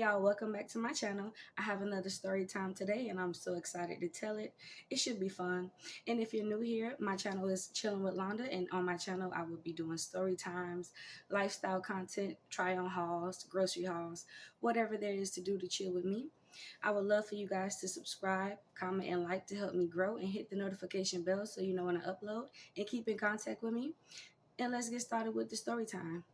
y'all, welcome back to my channel. I have another story time today and I'm so excited to tell it. It should be fun. And if you're new here, my channel is Chillinwithlanda, and on my channel I will be doing story times, lifestyle content, try on hauls, grocery hauls, whatever there is to do to chill with me. I would love for you guys to subscribe, comment, and like to help me grow, and hit the notification bell so you know when I upload, and keep in contact with me. And let's get started with the story time.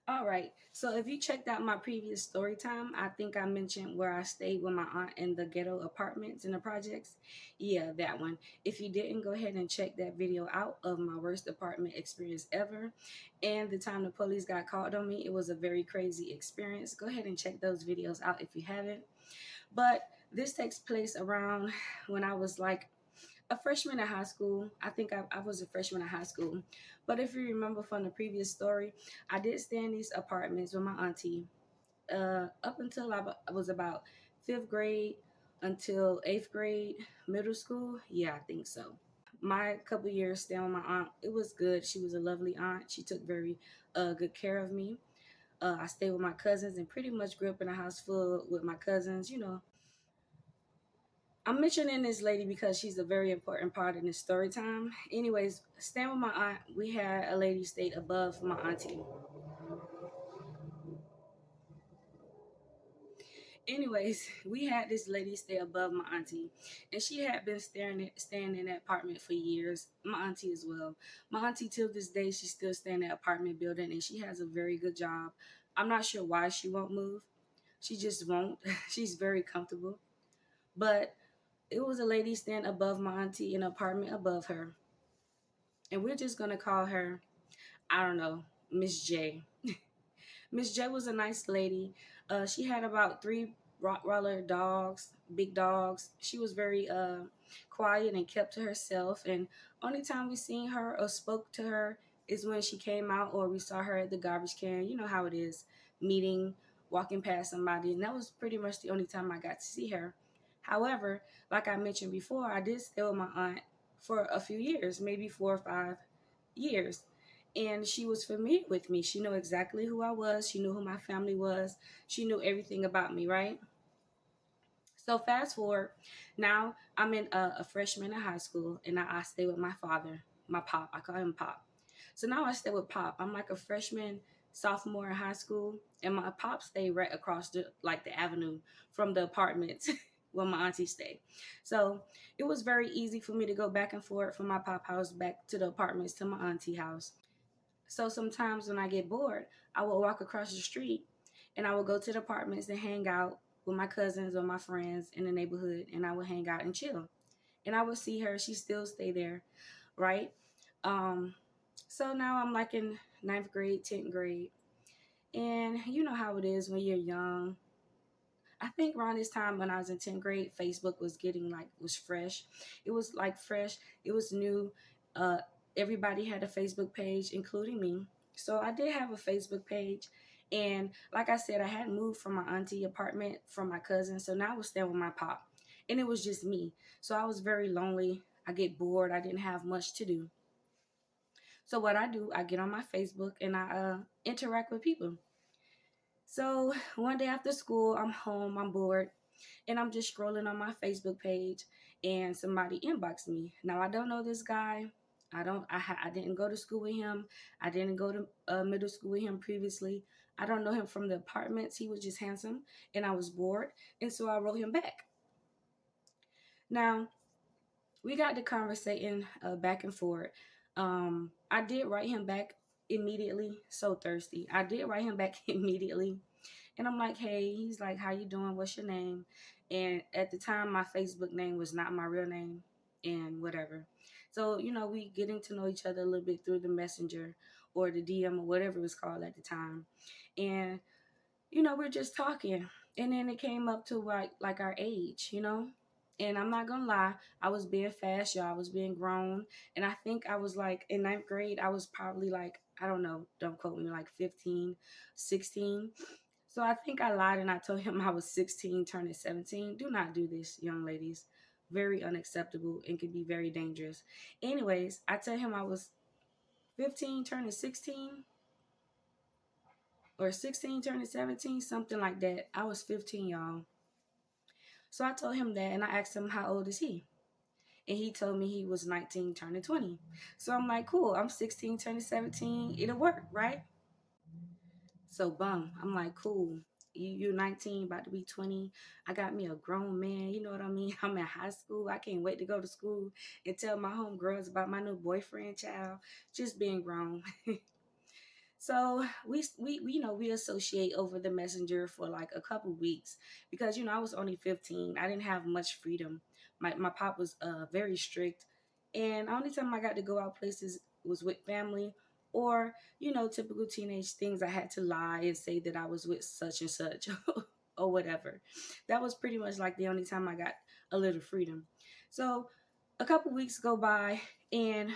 All right. So if you checked out my previous story time, I think I mentioned where I stayed with my aunt in the ghetto apartments in the projects. Yeah, that one. If you didn't, go ahead and check that video out of my worst apartment experience ever. And the time the police got called on me, it was a very crazy experience. Go ahead and check those videos out if you haven't. But this takes place around when I was like a freshman in high school. I think I was a freshman in high school. But if you remember from the previous story, I did stay in these apartments with my auntie up until I was about fifth grade until eighth grade, middle school. Yeah, I think so. My couple years staying with my aunt, it was good. She was a lovely aunt. She took very good care of me. I stayed with my cousins and pretty much grew up in a house full with my cousins. I'm mentioning this lady because she's a very important part in this story time. Anyways, staying with my aunt, we had a lady stayed above my auntie. Anyways, we had this lady stay above my auntie, and she had been staying in that apartment for years. My auntie as well. My auntie till this day, she's still staying in that apartment building, and she has a very good job. I'm not sure why she won't move. She just won't. She's very comfortable. But it was a lady staying above my auntie in an apartment above her, and we're just gonna call her, I don't know, Miss J. Miss J was a nice lady. She had about three Rottweiler dogs, big dogs. She was very quiet and kept to herself. And only time we seen her or spoke to her is when she came out or we saw her at the garbage can. You know how it is, meeting, walking past somebody. And that was pretty much the only time I got to see her. However, like I mentioned before, I did stay with my aunt for a few years, maybe 4 or 5 years, and she was familiar with me. She knew exactly who I was. She knew who my family was. She knew everything about me, right? So fast forward, now I'm in a freshman in high school, and I stay with my father, my pop. I call him Pop. So now I stay with Pop. I'm like a freshman, sophomore in high school, and my pop stay right across the avenue from the apartments where my auntie stay. So it was very easy for me to go back and forth from my pop house back to the apartments to my auntie house. So sometimes when I get bored, I will walk across the street and I will go to the apartments and hang out with my cousins or my friends in the neighborhood, and I would hang out and chill. And I would see her, she still stay there, right? Um, so now I'm like in ninth grade, 10th grade. And you know how it is when you're young. I think around this time when I was in 10th grade, Facebook was getting was fresh. It was like fresh. It was new. Uh, Everybody had a Facebook page, including me. So I did have a Facebook page. And like I said, I had moved from my auntie apartment from my cousin. So now I was staying with my pop. And it was just me. So I was very lonely. I get bored. I didn't have much to do. So what I do, I get on my Facebook and I interact with people. So one day after school, I'm home, I'm bored, and I'm just scrolling on my Facebook page, and somebody inboxed me. Now I don't know this guy. I didn't go to school with him. I didn't go to middle school with him previously. I don't know him from the apartments. He was just handsome, and I was bored, and so I wrote him back. Now we got to conversating back and forth. I did write him back immediately. So thirsty. I did write him back immediately. And I'm like, hey, he's like, how you doing? What's your name? And at the time, my Facebook name was not my real name and whatever. So, we getting to know each other a little bit through the messenger or the DM or whatever it was called at the time. And, we're just talking. And then it came up to like our age. And I'm not gonna lie, I was being fast, y'all. I was being grown. And I think I was like in ninth grade, I was probably like, I don't know, don't quote me, like 15, 16. So I think I lied and I told him I was 16, turning 17. Do not do this, young ladies. Very unacceptable and can be very dangerous. Anyways, I tell him I was 15, turning 16 or 16 turning 17, something like that. I was 15, y'all. So I told him that, and I asked him, how old is he? And he told me he was 19 turning 20. So I'm like, cool, I'm 16 turning 17. It'll work, right? So bum, I'm like, cool. You're 19, about to be 20. I got me a grown man. You know what I mean? I'm in high school. I can't wait to go to school and tell my homegirls about my new boyfriend, child. Just being grown. So we associate over the messenger for like a couple weeks because I was only 15. I didn't have much freedom. My pop was very strict, and the only time I got to go out places was with family or typical teenage things. I had to lie and say that I was with such and such or whatever. That was pretty much like the only time I got a little freedom. So a couple weeks go by, and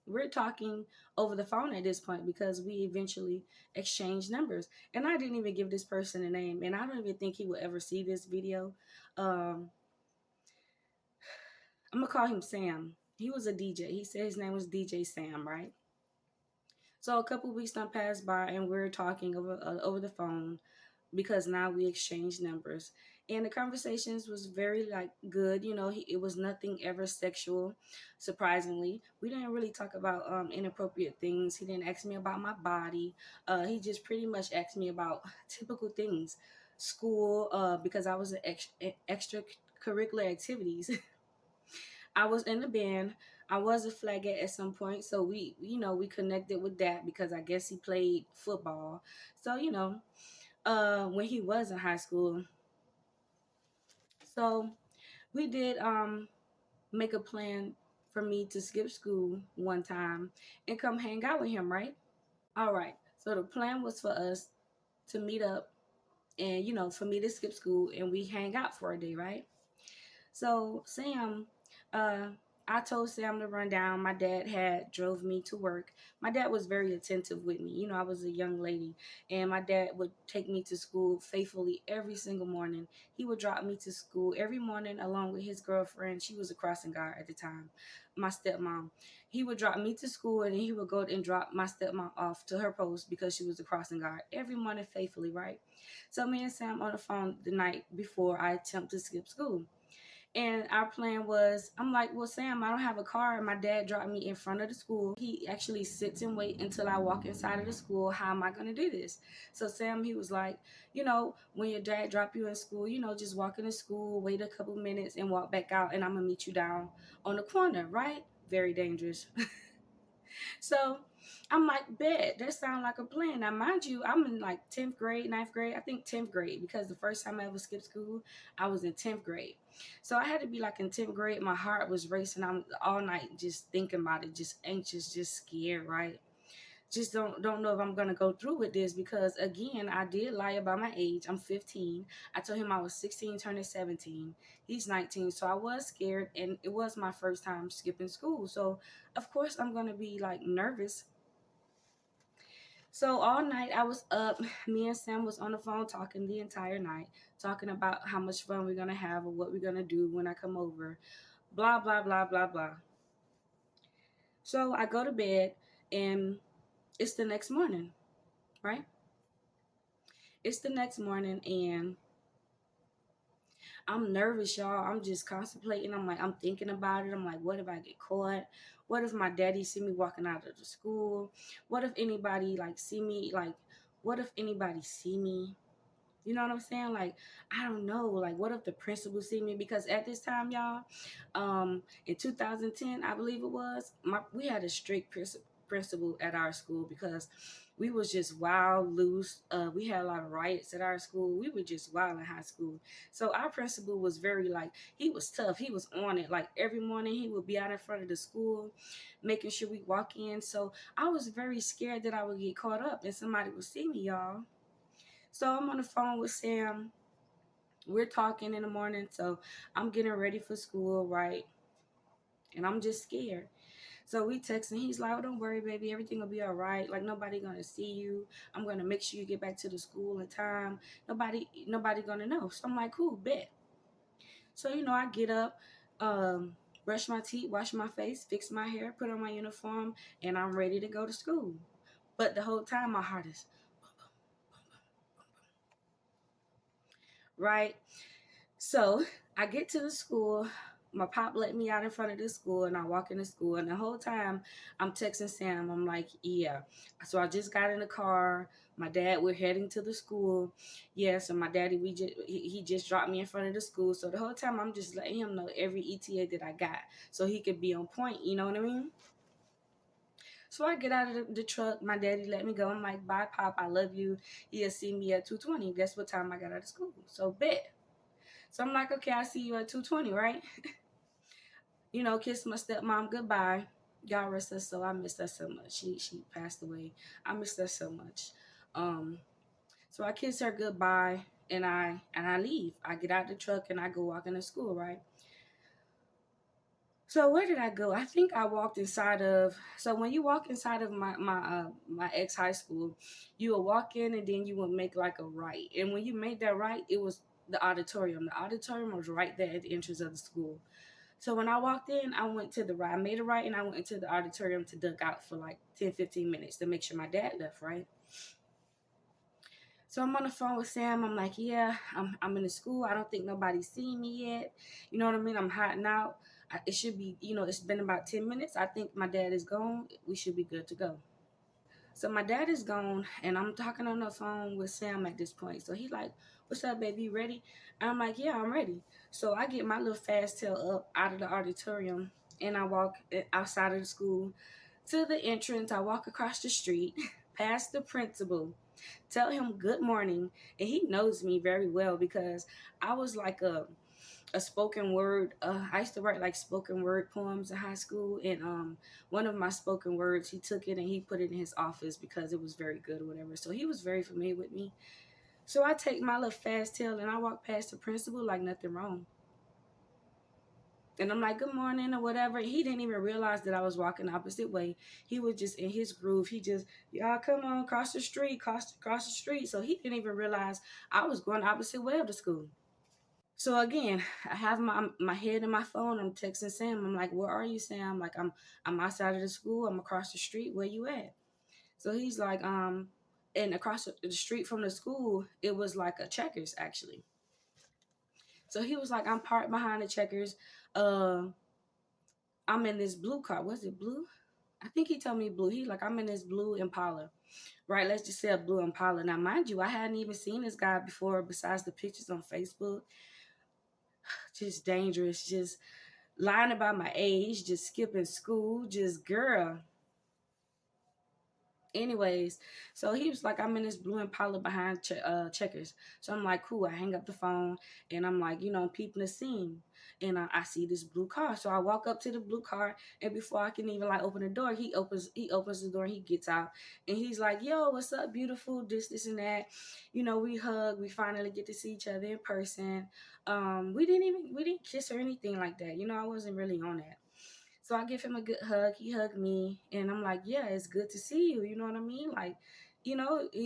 we're talking over the phone at this point because we eventually exchanged numbers. And I didn't even give this person a name, and I don't even think he will ever see this video. um I'm gonna call him Sam. He was a DJ. He said his name was DJ Sam, right? So a couple weeks done passed by, and we're talking over the phone because now we exchanged numbers, and the conversations was very like good. It was nothing ever sexual. Surprisingly, we didn't really talk about inappropriate things. He didn't ask me about my body. He just pretty much asked me about typical things, school, because I was in extracurricular activities. I was in the band. I was a flagger at some point, so we connected with that because I guess he played football. So when he was in high school. So we did make a plan for me to skip school one time and come hang out with him, right? All right. So the plan was for us to meet up and for me to skip school and we hang out for a day, right? So Sam, uh, I told Sam to run down. My dad had drove me to work. My dad was very attentive with me. I was a young lady, and my dad would take me to school faithfully every single morning. He would drop me to school every morning along with his girlfriend. She was a crossing guard at the time, my stepmom. He would drop me to school, and then he would go and drop my stepmom off to her post because she was a crossing guard every morning faithfully, right? So me and Sam on the phone the night before I attempt to skip school. And our plan was, I'm like, well, Sam, I don't have a car. And my dad dropped me in front of the school. He actually sits and wait until I walk inside of the school. How am I going to do this? So Sam, he was like, when your dad drop you in school, just walk into school, wait a couple minutes and walk back out. And I'm going to meet you down on the corner, right? Very dangerous. So I'm like, bet, that sounds like a plan. Now, mind you, I'm in like 10th grade, ninth grade, I think 10th grade, because the first time I ever skipped school, I was in 10th grade. So I had to be like in 10th grade. My heart was racing. I'm all night just thinking about it, just anxious, just scared, right? Just don't know if I'm gonna go through with this because again, I did lie about my age. I'm 15. I told him I was 16 turning 17. He's 19. So I was scared and it was my first time skipping school. So of course I'm gonna be like nervous. So all night I was up. Me and Sam was on the phone talking the entire night, talking about how much fun we're gonna have or what we're gonna do when I come over. Blah blah blah blah blah. So I go to bed and it's the next morning, right? It's the next morning and I'm nervous, y'all. I'm just contemplating. I'm thinking about it. I'm like, what if I get caught? What if my daddy see me walking out of the school? What if anybody like see me? Like, what if anybody see me? You know what I'm saying? Like, I don't know. Like, what if the principal see me? Because at this time, y'all, in 2010, I believe it was, we had a strict principal at our school because we was just wild, loose. We had a lot of riots at our school. We were just wild in high school. So our principal was very like, he was tough. He was on it. Like every morning he would be out in front of the school, making sure we walk in. So I was very scared that I would get caught up and somebody would see me, y'all. So I'm on the phone with Sam. We're talking in the morning. So I'm getting ready for school, right? And I'm just scared. So we texting. He's like, oh, don't worry, baby. Everything will be all right. Like, nobody going to see you. I'm going to make sure you get back to the school in time. Nobody going to know. So I'm like, cool, bet. So, I get up, brush my teeth, wash my face, fix my hair, put on my uniform, and I'm ready to go to school. But the whole time, my heart is right? So I get to the school. My pop let me out in front of the school, and I walk into school. And the whole time I'm texting Sam. I'm like, yeah. So I just got in the car. My dad, we're heading to the school. Yeah. So my daddy, he just dropped me in front of the school. So the whole time I'm just letting him know every ETA that I got, so he could be on point. You know what I mean? So I get out of the truck. My daddy let me go. I'm like, bye, Pop. I love you. He'll see me at 2:20. That's what time I got out of school. So bet. So I'm like, okay, I see you at 2:20, right? Kiss my stepmom goodbye. God rest her soul. I miss her so much. She passed away. I miss her so much. Um, so I kiss her goodbye and I leave. I get out the truck and I go walking to school, right? So where did I go? I think I walked inside of. So when you walk inside of my ex high school, you will walk in and then you will make like a right. And when you made that right, it was the auditorium. The auditorium was right there at the entrance of the school. So when I walked in, I went to the right. I made a right and I went into the auditorium to duck out for like 10, 15 minutes to make sure my dad left, right? So I'm on the phone with Sam. I'm like, yeah, I'm in the school. I don't think nobody's seen me yet. You know what I mean? I'm hiding out. It should be, it's been about 10 minutes. I think my dad is gone. We should be good to go. So my dad is gone, and I'm talking on the phone with Sam at this point. So he like, "What's up, baby? You ready?" And I'm like, "Yeah, I'm ready." So I get my little fast tail up out of the auditorium, and I walk outside of the school to the entrance. I walk across the street, past the principal, tell him good morning, and he knows me very well because I was like a spoken word. I used to write like spoken word poems in high school, and one of my spoken words, he took it and he put it in his office because it was very good or whatever. So he was very familiar with me. So I take my little fast tail and I walk past the principal like nothing wrong. And I'm like, good morning or whatever. He didn't even realize that I was walking the opposite way. He was just in his groove. He just, y'all come on, cross the street, cross the street. So he didn't even realize I was going the opposite way of the school. So again, I have my head in my phone. I'm texting Sam. I'm like, "Where are you, Sam?" Like, I'm outside of the school. I'm across the street. Where you at? So he's like, and across the street from the school, it was like a Checkers actually. So he was like, "I'm parked behind the Checkers. Uh, I'm in this blue car. Was it blue? I think he told me blue. He like, I'm in this blue Impala, right? Let's just say a blue Impala. Now, mind you, I hadn't even seen this guy before besides the pictures on Facebook. Just dangerous. Just lying about my age, just skipping school, just girl. Anyways, so he was like, I'm in this blue Impala behind Checkers. So I'm like, cool. I hang up the phone and I'm like, peeping the scene. And I see this blue car. So I walk up to the blue car, and before I can even like open the door, he opens the door and he gets out. And he's like, yo, what's up, beautiful? This and that. We hug. We finally get to see each other in person. We didn't kiss or anything like that. I wasn't really on that. So I give him a good hug. He hugged me, and I'm like, "Yeah, it's good to see you." You know what I mean? Like, he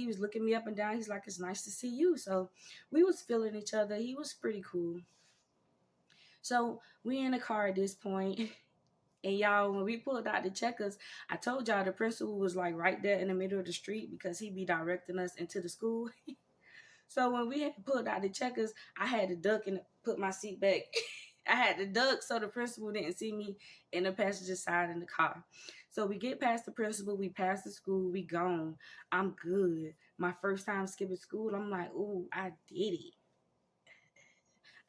was looking me up and down. He's like, "It's nice to see you." So we was feeling each other. He was pretty cool. So we in the car at this point, and y'all, when we pulled out the Checkers, I told y'all the principal was like right there in the middle of the street because he be directing us into the school. So when we had pulled out the Checkers, I had to duck and put my seat back. I had to duck so the principal didn't see me in the passenger side in the car. So we get past the principal, we pass the school, we gone. I'm good. My first time skipping school, I'm like, ooh, I did it.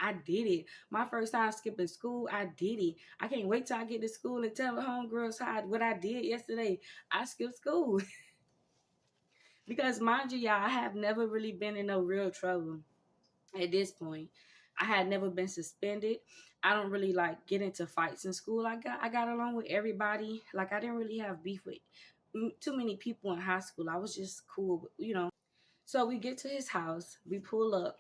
I did it. My first time skipping school, I did it. I can't wait till I get to school and tell the homegirls what I did yesterday. I skipped school. Because mind you, y'all, I have never really been in no real trouble at this point. I had never been suspended. I don't really like get into fights in school. I got along with everybody. Like I didn't really have beef with too many people in high school. I was just cool. So we get to his house. We pull up,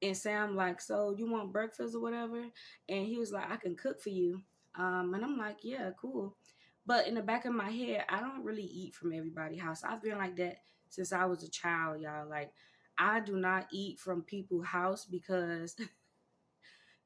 and Sam like, so you want breakfast or whatever? And he was like, I can cook for you. And I'm like, yeah, cool. But in the back of my head, I don't really eat from everybody's house. I've been like that since I was a child, y'all. Like, I do not eat from people's house because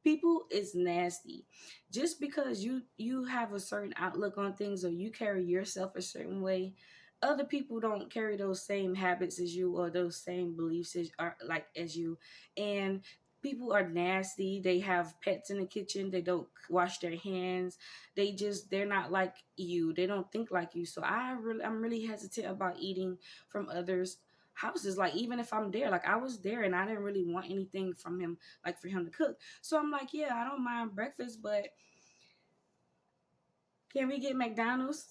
people is nasty. Just because you have a certain outlook on things or you carry yourself a certain way, other people don't carry those same habits as you or those same beliefs as are like as you. And people are nasty. They have pets in the kitchen. They don't wash their hands. They're not like you. They don't think like you. So I'm really hesitant about eating from others houses. Like, even if I'm there, like I was there and I didn't really want anything from him, like for him to cook. So I'm like, yeah, I don't mind breakfast, but can we get McDonald's?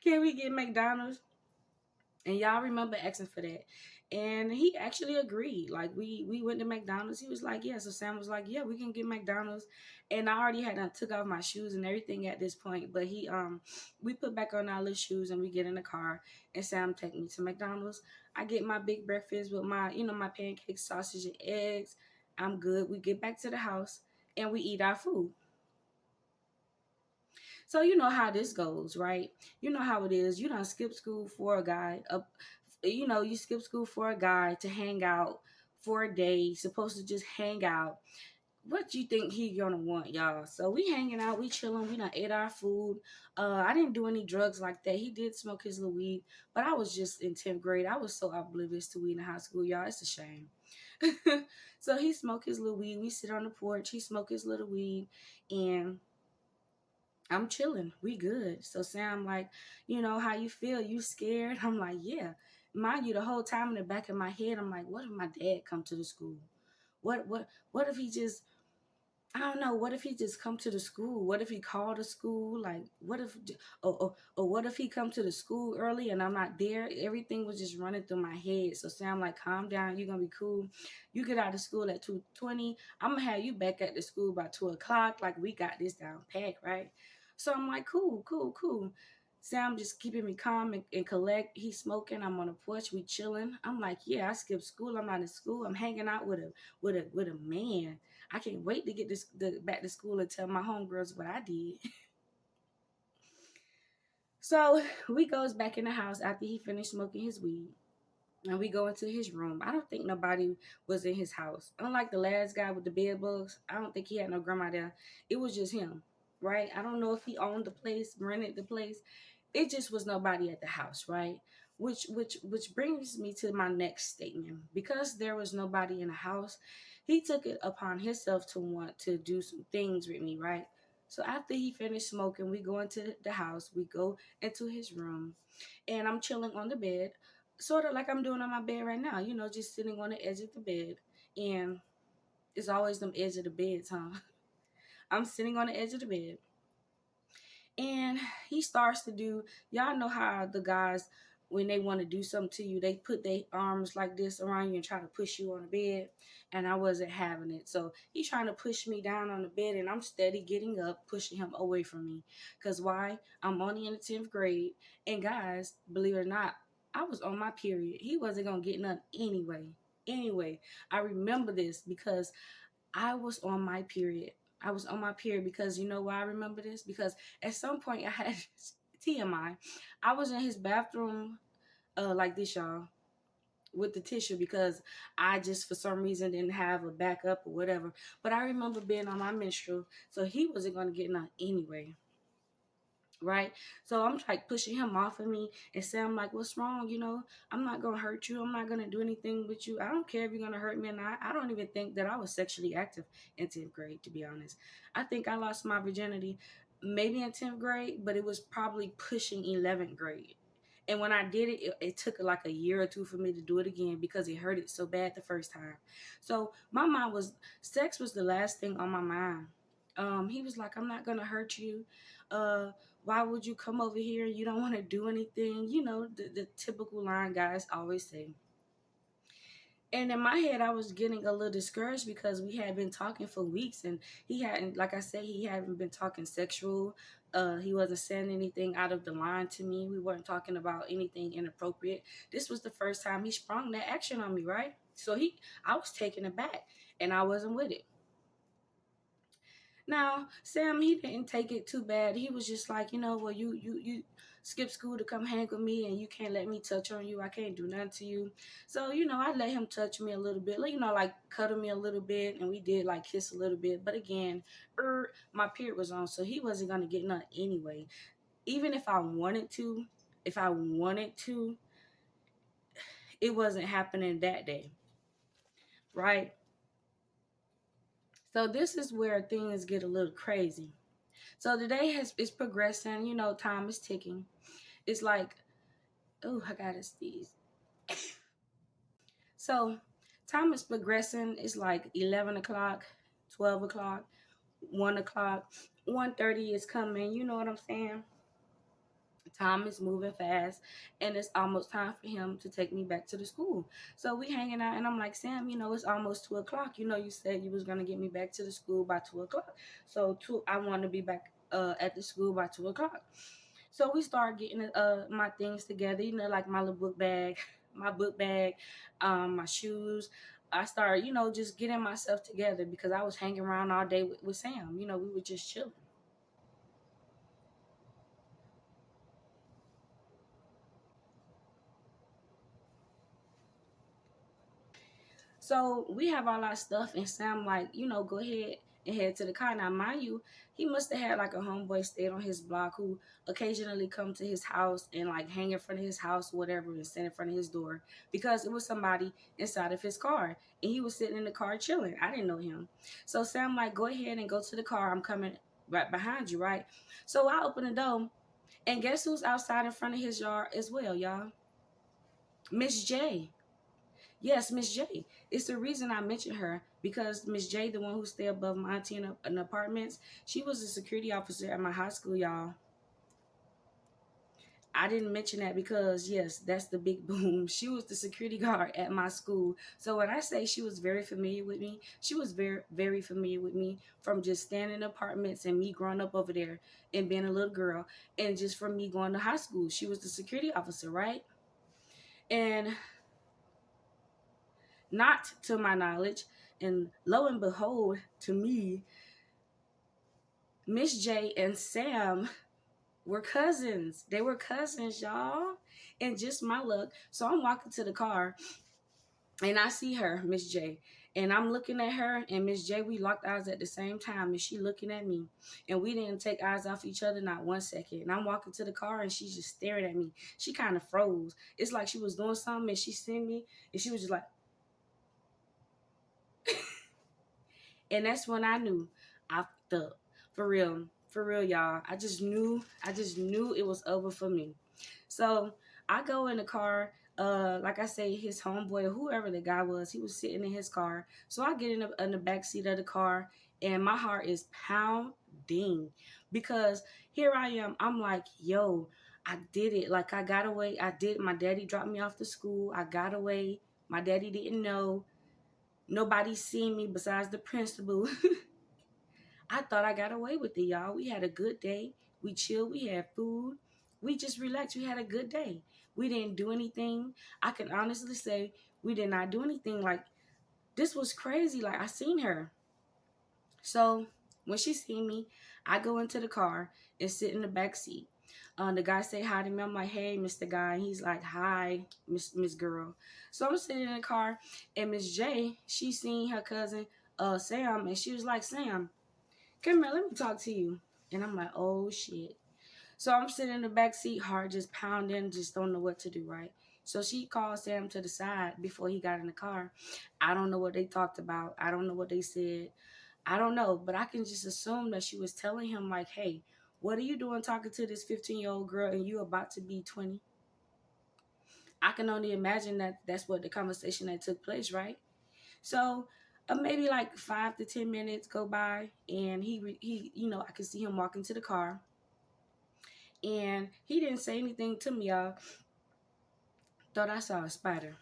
Can we get McDonald's? And y'all remember asking for that. And he actually agreed. Like, we went to McDonald's. He was like, yeah. So Sam was like, yeah, we can get McDonald's. And I already had took off my shoes and everything at this point. But we put back on our little shoes and we get in the car and Sam take me to McDonald's. I get my big breakfast with my, my pancakes, sausage, and eggs. I'm good. We get back to the house and we eat our food. So you know how this goes, right? You know how it is. You don't skip school for a guy. You skip school for a guy to hang out for a day. Supposed to just hang out. What you think he gonna want, y'all? So we hanging out, we chilling, we done ate our food. I didn't do any drugs like that. He did smoke his little weed, but I was just in 10th grade. I was so oblivious to weed in high school, y'all. It's a shame. So he smoked his little weed. We sit on the porch. He smoked his little weed, and I'm chilling. We good. So Sam like, how you feel? You scared? I'm like, yeah. Mind you, the whole time in the back of my head, I'm like, what if my dad come to the school? What if he just I don't know. What if he just come to the school? What if he called the school? Like, what if, or what if he come to the school early and I'm not there? Everything was just running through my head. So Sam like, calm down. You're gonna be cool. You get out of school at 2:20. I'm gonna have you back at the school by 2 o'clock. Like, we got this down packed, right? So I'm like, cool, cool, cool. Sam just keeping me calm and collect. He's smoking. I'm on the porch. We chilling. I'm like, yeah, I skipped school. I'm not in school. I'm hanging out with a man. I can't wait to get back to school and tell my homegirls what I did. So we goes back in the house after he finished smoking his weed. And we go into his room. I don't think nobody was in his house. Unlike the last guy with the bed bugs, I don't think he had no grandma there. It was just him, right? I don't know if he owned the place, rented the place. It just was nobody at the house, right? Which brings me to my next statement. Because there was nobody in the house, he took it upon himself to want to do some things with me, right? So after he finished smoking, we go into the house. We go into his room, and I'm chilling on the bed, sort of like I'm doing on my bed right now. Just sitting on the edge of the bed, and it's always them edge of the beds, huh? I'm sitting on the edge of the bed, and he starts to do, y'all know how the guys, when they want to do something to you, they put their arms like this around you and try to push you on the bed. And I wasn't having it. So he's trying to push me down on the bed, and I'm steady getting up, pushing him away from me. Because why? I'm only in the 10th grade. And guys, believe it or not, I was on my period. He wasn't going to get none anyway. Anyway, I remember this because I was on my period. I was on my period because you know why I remember this? Because at some point I had TMI. I was in his bathroom like this, y'all, with the tissue because I just for some reason didn't have a backup or whatever. But I remember being on my menstrual, so he wasn't gonna get none anyway. Right? So I'm like pushing him off of me and saying, I'm like, what's wrong? I'm not gonna hurt you. I'm not gonna do anything with you. I don't care if you're gonna hurt me or not. I don't even think that I was sexually active in 10th grade, to be honest. I think I lost my virginity maybe in 10th grade, but it was probably pushing 11th grade. And when I did it, it took like a year or two for me to do it again because it hurt it so bad the first time. So my mind was, sex was the last thing on my mind. He was like, I'm not gonna hurt you. Uh, why would you come over here? You don't want to do anything. The typical line guys always say. And in my head, I was getting a little discouraged because we had been talking for weeks, and he hadn't, like I said, he hadn't been talking sexual. He wasn't saying anything out of the line to me. We weren't talking about anything inappropriate. This was the first time he sprung that action on me, right? So I was taken aback, and I wasn't with it. Now, Sam, he didn't take it too bad. He was just like, well, you skip school to come hang with me, and you can't let me touch on you. I can't do nothing to you. So, I let him touch me a little bit, like cuddle me a little bit, and we did like kiss a little bit. But again, my period was on, so he wasn't gonna get nothing anyway. even if I wanted to, it wasn't happening that day, right? So this is where things get a little crazy. So the day is progressing, time is ticking. It's like, oh, I gotta sneeze. So time is progressing. It's like 11 o'clock, 12 o'clock, 1 o'clock, 1:30 is coming. You know what I'm saying? Time is moving fast, and it's almost time for him to take me back to the school. So we hanging out, and I'm like, Sam, it's almost 2 o'clock. You said you was gonna get me back to the school by 2 o'clock. So I want to be back at the school by 2 o'clock. So we start getting my things together, like my little book bag, my book bag, my shoes. I started, just getting myself together because I was hanging around all day with Sam. We were just chilling. So we have all our stuff, and Sam like, go ahead and head to the car. Now, mind you, he must have had like a homeboy stayed on his block who occasionally come to his house and like hang in front of his house, or whatever, and stand in front of his door because it was somebody inside of his car, and he was sitting in the car chilling. I didn't know him, so Sam like, go ahead and go to the car. I'm coming right behind you, right? So I open the door, and guess who's outside in front of his yard as well, y'all? Miss J. Yes, Miss J. It's the reason I mentioned her because Miss J, the one who stay above my auntie in apartments, she was a security officer at my high school, y'all. I didn't mention that because yes, that's the big boom. She was the security guard at my school. So when I say she was very familiar with me, she was very, very familiar with me from just standing in apartments and me growing up over there and being a little girl, and just from me going to high school. She was the security officer, right? And not to my knowledge, and lo and behold, to me, Miss J and Sam were cousins. They were cousins, y'all. And just my luck. So I'm walking to the car, and I see her, Miss J. And I'm looking at her and Miss J. We locked eyes at the same time, and she looking at me. And we didn't take eyes off each other, not 1 second. And I'm walking to the car, and she's just staring at me. She kind of froze. It's like she was doing something, and she seen me, and she was just like, and that's when I knew I fucked up. For real, y'all. I just knew it was over for me. So I go in the car. Like I say, his homeboy or whoever the guy was, he was sitting in his car. So I get in the back seat of the car, and my heart is pounding because here I am. I'm like, yo, I did it. Like I got away. I did. My daddy dropped me off to school. I got away. My daddy didn't know. Nobody seen me besides the principal. I thought I got away with it, y'all. We had a good day. We chilled. We had food. We just relaxed. We had a good day. We didn't do anything. I can honestly say we did not do anything. Like, this was crazy. Like, I seen her. So when she seen me, I go into the car and sit in the back seat. The guy say hi to me. I'm like, hey, Mr. Guy. And he's like, hi, Miss Girl. So I'm sitting in the car, and Miss J, she seen her cousin, Sam, and she was like, Sam, come here, let me talk to you. And I'm like, oh shit. So I'm sitting in the back seat, heart just pounding, just don't know what to do, right? So she called Sam to the side before he got in the car. I don't know what they talked about. I don't know what they said. I don't know, but I can just assume that she was telling him like, hey, what are you doing talking to this 15-year-old girl and you about to be 20? I can only imagine that that's what the conversation that took place, right? So maybe like 5 to 10 minutes go by, and he, I can see him walking to the car, and he didn't say anything to me, y'all. Thought I saw a spider,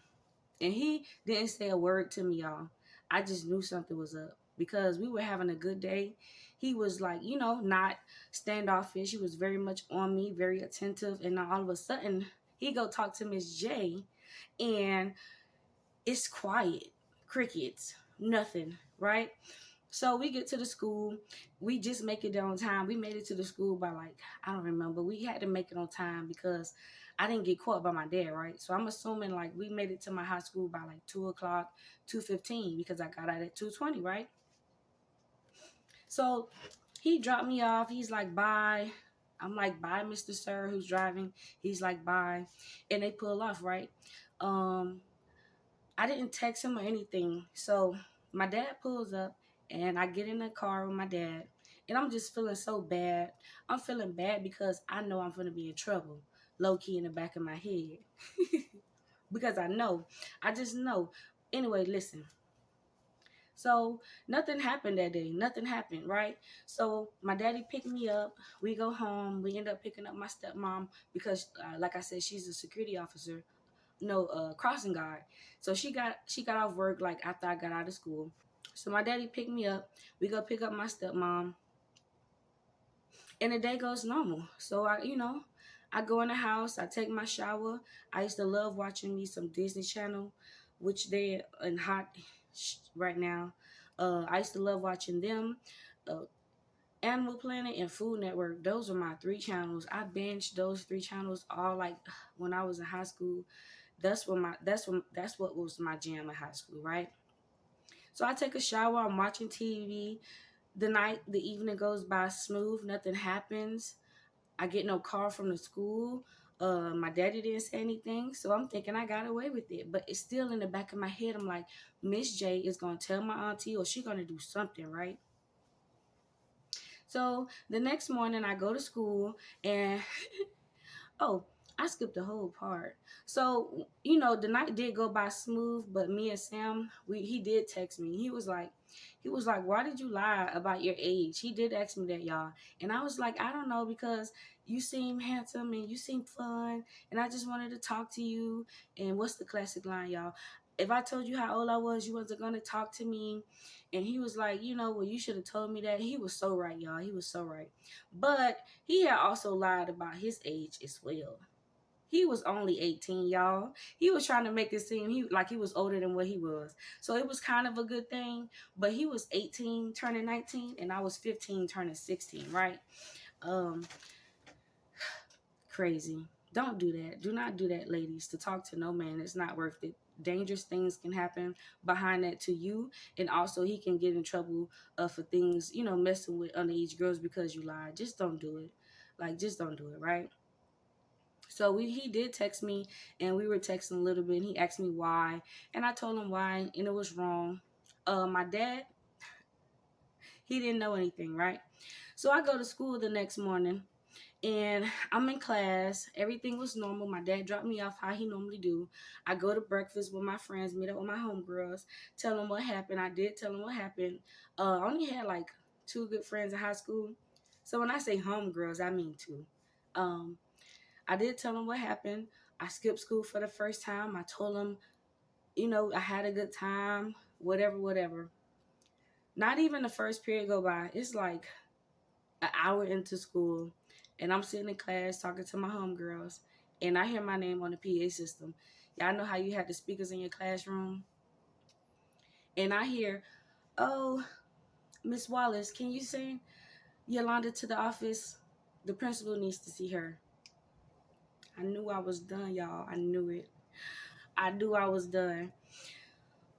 and he didn't say a word to me, y'all. I just knew something was up because we were having a good day. He was like, not standoffish. He was very much on me, very attentive, and now all of a sudden he go talk to Miss J, and it's quiet, crickets, nothing, right? So we get to the school. We just make it there on time. We made it to the school by like, I don't remember. We had to make it on time because I didn't get caught by my dad, right? So I'm assuming like we made it to my high school by like 2 o'clock, 2:15, because I got out at 2:20, right? So he dropped me off. He's like, bye. I'm like, bye, Mr. Sir, who's driving. He's like, bye. And they pull off, right? Um, I didn't text him or anything. So my dad pulls up and I get in the car with my dad. And I'm just feeling so bad. I'm feeling bad because I know I'm going to be in trouble, low key in the back of my head. Because I know. I just know. Anyway, listen. So nothing happened that day. Nothing happened, right? So my daddy picked me up. We go home. We end up picking up my stepmom because, like I said, she's a security officer. No, crossing guard. So she got off work like after I got out of school. So my daddy picked me up. We go pick up my stepmom, and the day goes normal. So I go in the house. I take my shower. I used to love watching me some Disney Channel, which they in hot right now. I used to love watching them. Uh, Animal Planet and Food Network. Those are my three channels. I binged those three channels all like when I was in high school. That's what was my jam in high school, right? So I take a shower. I'm watching TV. The evening goes by smooth. Nothing happens. I get no call from the school. My daddy didn't say anything, so I'm thinking I got away with it. But it's still in the back of my head. I'm like, Miss J is gonna tell my auntie, or she gonna do something, right? So the next morning, I go to school, and oh, I skipped the whole part. So, the night did go by smooth, but me and Sam, he did text me. He was like, why did you lie about your age? He did ask me that, y'all. And I was like, I don't know, because you seem handsome and you seem fun, and I just wanted to talk to you. And what's the classic line, y'all? If I told you how old I was, you wasn't gonna talk to me. And he was like, well, you should have told me that. He was so right, y'all. He was so right. But he had also lied about his age as well. He was only 18, y'all. He was trying to make it seem like he was older than what he was. So it was kind of a good thing. But he was 18 turning 19, and I was 15 turning 16, right? Um, Crazy. Don't do that. Do not do that, ladies. To talk to no man, it's not worth it. Dangerous things can happen behind that to you, and also he can get in trouble for things, messing with underage girls because you lied. Just don't do it. Like, just don't do it, right? So he did text me, and we were texting a little bit. And he asked me why, and I told him why, and it was wrong. My dad, he didn't know anything, right? So I go to school the next morning, and I'm in class. Everything was normal. My dad dropped me off how he normally do. I go to breakfast with my friends, meet up with my homegirls, tell them what happened. I did tell them what happened. I only had like two good friends in high school. So when I say homegirls, I mean two. Um, I did tell them what happened. I skipped school for the first time. I told them, I had a good time, whatever, whatever. Not even the first period go by. It's like an hour into school, and I'm sitting in class talking to my homegirls, and I hear my name on the PA system. Y'all know how you have the speakers in your classroom? And I hear, oh, Miss Wallace, can you send Yolanda to the office? The principal needs to see her. I knew I was done, y'all. I knew it. I knew I was done.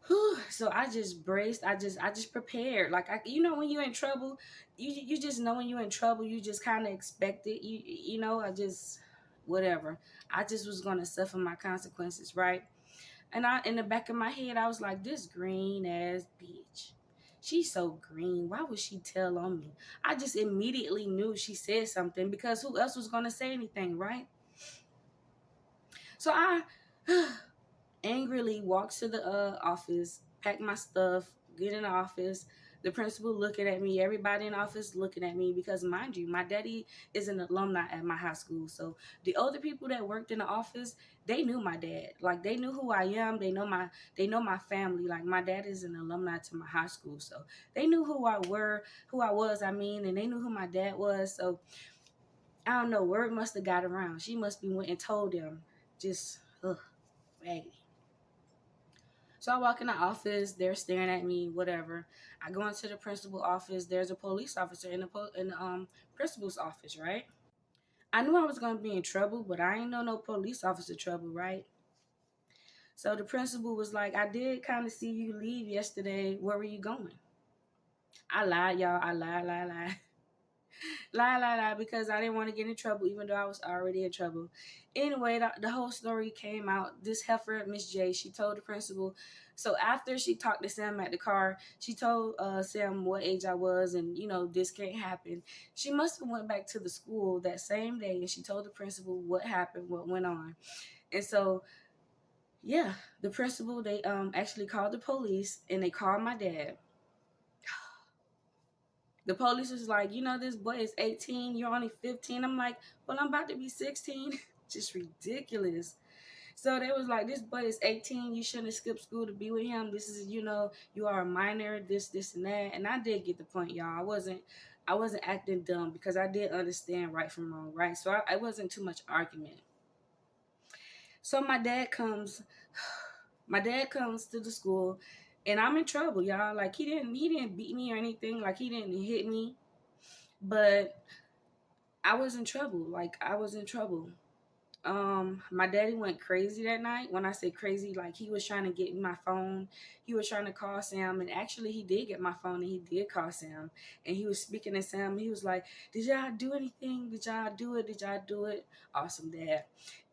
Whew. So I just braced. I just prepared. Like, when you're in trouble, you just know when you're in trouble. You just kind of expect it. I just whatever. I just was gonna suffer my consequences, right? And in the back of my head, I was like, this green ass bitch. She's so green. Why would she tell on me? I just immediately knew she said something, because who else was gonna say anything, right? So I angrily walked to the office, packed my stuff, get in the office. The principal looking at me, everybody in the office looking at me, because mind you, my daddy is an alumni at my high school. So the older people that worked in the office, they knew my dad. Like, they knew who I am. They know my family. Like, my dad is an alumni to my high school. So they knew who I was, and they knew who my dad was. So I don't know, word must have got around. She must be went and told them. Just raggedy. So I walk in the office, they're staring at me, whatever. I go into the principal office, there's a police officer in the principal's office, right? I knew I was gonna be in trouble, but I ain't know no police officer trouble, right? So the principal was like, I did kind of see you leave yesterday. Where were you going? I lied, y'all. I lied. lie, because I didn't want to get in trouble, even though I was already in trouble. Anyway, the whole story came out. This heifer, Miss J, she told the principal. So after she talked to Sam at the car, she told Sam what age I was, and this can't happen. She must have went back to the school that same day, and she told the principal what happened, what went on. And so yeah, the principal, they actually called the police, and they called my dad. The police was like, this boy is 18, you're only 15. I'm like, well, I'm about to be 16. Just ridiculous. So they was like, this boy is 18, you shouldn't have skipped school to be with him. This is, you are a minor, this and that. And I did get the point, y'all. I wasn't acting dumb, because I did understand right from wrong, right? So I wasn't too much argument. So my dad comes to the school, and I'm in trouble, y'all. Like, he didn't beat me or anything. Like, he didn't hit me, but I was in trouble. Like, I was in trouble. My daddy went crazy that night. When I say crazy, like, he was trying to get my phone. He was trying to call Sam, and actually he did get my phone, and he did call Sam. And he was speaking to Sam. He was like, did y'all do anything? Did y'all do it? Did y'all do it? Awesome, Dad.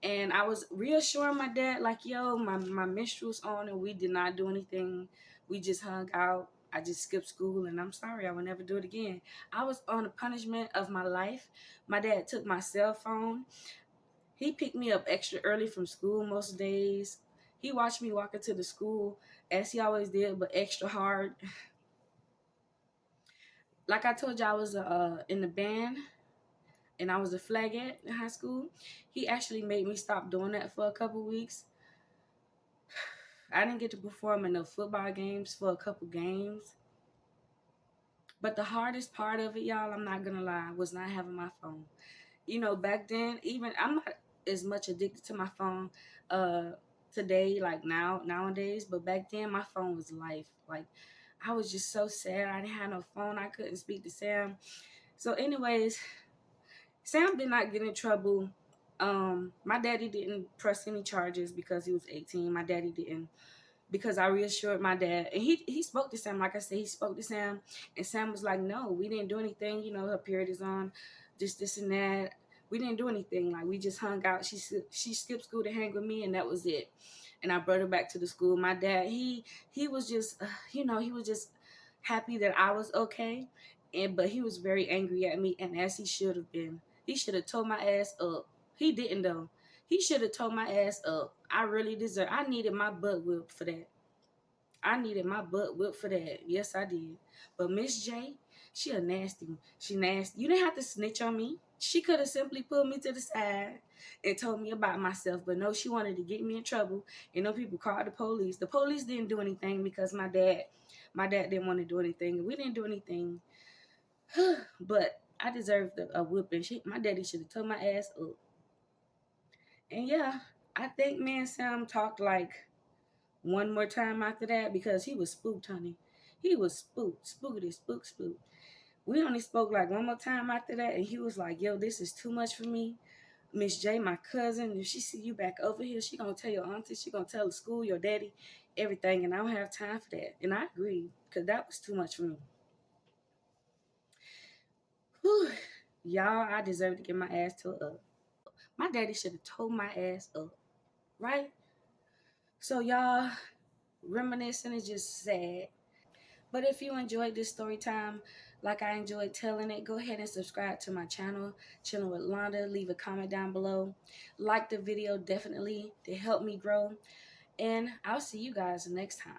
And I was reassuring my dad, like, yo, my menstrual's on, and we did not do anything. We just hung out. I just skipped school, and I'm sorry, I will never do it again. I was on the punishment of my life. My dad took my cell phone. He picked me up extra early from school most days. He watched me walk into the school, as he always did, but extra hard. Like I told you, I was in the band, and I was a flagette in high school. He actually made me stop doing that for a couple weeks. I didn't get to perform in the football games for a couple games. But the hardest part of it, y'all, I'm not gonna lie, was not having my phone. Back then, even I'm not as much addicted to my phone uh today, like nowadays, but back then my phone was life. Like, I was just so sad I didn't have no phone. I couldn't speak to Sam. So anyways, Sam did not get in trouble. My daddy didn't press any charges because he was 18. My daddy didn't, because I reassured my dad, and he spoke to Sam. Like I said, he spoke to Sam, and Sam was like, no, we didn't do anything. Her period is on, this and that. We didn't do anything. Like, we just hung out. She skipped school to hang with me, and that was it. And I brought her back to the school. My dad, he was just he was just happy that I was okay, but he was very angry at me, and as he should have been. He should have told my ass up. He didn't though. He should have told my ass up. I really deserve. I needed my butt whipped for that. I needed my butt whipped for that. Yes, I did. But Miss J, she a nasty one. She nasty. You didn't have to snitch on me. She could have simply pulled me to the side and told me about myself. But no, she wanted to get me in trouble. And no, people called the police. The police didn't do anything because my dad didn't want to do anything. We didn't do anything. But I deserved a whipping. My daddy should have told my ass up. And yeah, I think me and Sam talked like one more time after that, because he was spooked, honey. He was spooked. Spookity, spook. We only spoke like one more time after that, and he was like, yo, this is too much for me. Miss J, my cousin, if she see you back over here, she gonna tell your auntie, she gonna tell the school, your daddy, everything, and I don't have time for that. And I agreed, because that was too much for me. Whew. Y'all, I deserve to get my ass tore up. My daddy should have told my ass up, right? So y'all, reminiscing is just sad. But if you enjoyed this story time, like I enjoyed telling it, go ahead and subscribe to my channel, Chillinwithlanda. Leave a comment down below. Like the video definitely to help me grow. And I'll see you guys next time.